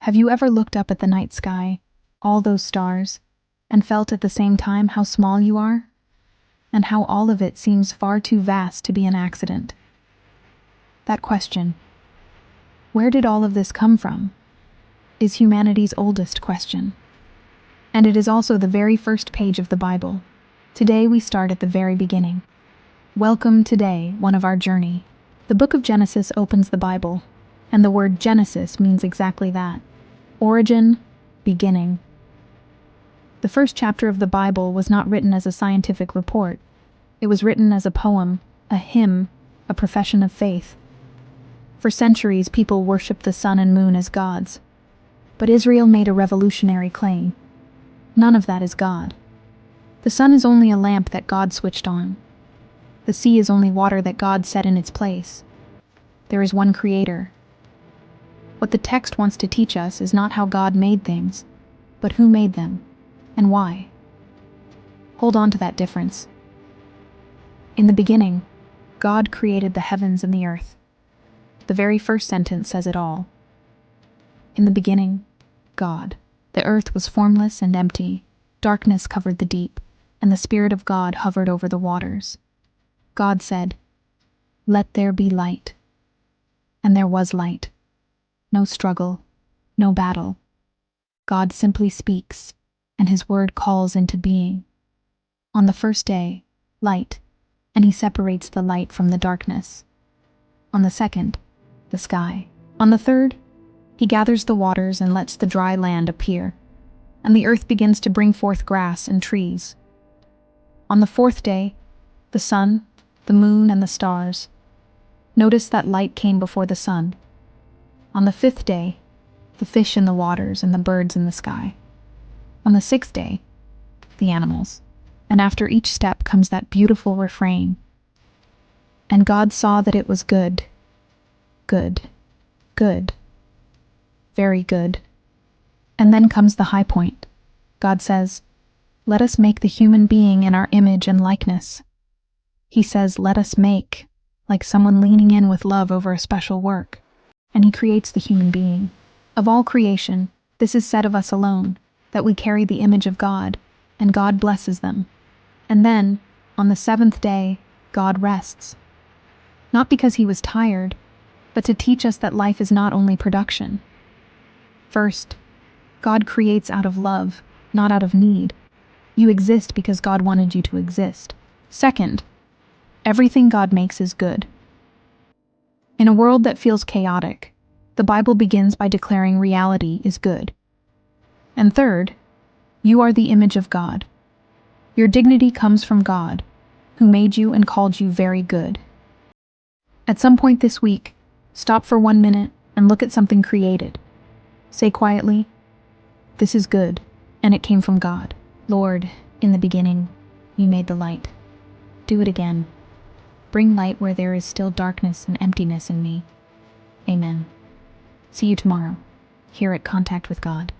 Have you ever looked up at the night sky, all those stars, and felt at the same time how small you are? And how all of it seems far too vast to be an accident? That question, where did all of this come from, is humanity's oldest question. And it is also the very first page of the Bible. Today we start at the very beginning. Welcome to day one of our journey. The book of Genesis opens the Bible, and the word Genesis means exactly that. Origin, beginning. The first chapter of the Bible was not written as a scientific report. It was written as a poem, a hymn, a profession of faith. For centuries, people worshipped the sun and moon as gods. But Israel made a revolutionary claim. None of that is God. The sun is only a lamp that God switched on. The sea is only water that God set in its place. There is one Creator. What the text wants to teach us is not how God made things, but who made them, and why. Hold on to that difference. In the beginning, God created the heavens and the earth. The very first sentence says it all. In the beginning, God. The earth was formless and empty, darkness covered the deep, and the Spirit of God hovered over the waters. God said, "Let there be light." And there was light. No struggle, no battle. God simply speaks, and His word calls into being. On the first day, light, and He separates the light from the darkness. On the second, the sky. On the third, He gathers the waters and lets the dry land appear, and the earth begins to bring forth grass and trees. On the fourth day, the sun, the moon, and the stars. Notice that light came before the sun. On the fifth day, the fish in the waters and the birds in the sky. On the sixth day, the animals. And after each step comes that beautiful refrain. And God saw that it was good. Good. Good. Very good. And then comes the high point. God says, "Let us make the human being in our image and likeness." He says, "Let us make," like someone leaning in with love over a special work. And He creates the human being. Of all creation, this is said of us alone, that we carry the image of God, and God blesses them. And then, on the seventh day, God rests. Not because He was tired, but to teach us that life is not only production. First, God creates out of love, not out of need. You exist because God wanted you to exist. Second, everything God makes is good. In a world that feels chaotic, the Bible begins by declaring reality is good. And third, you are the image of God. Your dignity comes from God, who made you and called you very good. At some point this week, stop for 1 minute and look at something created. Say quietly, "This is good, and it came from God." Lord, in the beginning, you made the light. Do it again. Bring light where there is still darkness and emptiness in me. Amen. See you tomorrow, here at Contact with God.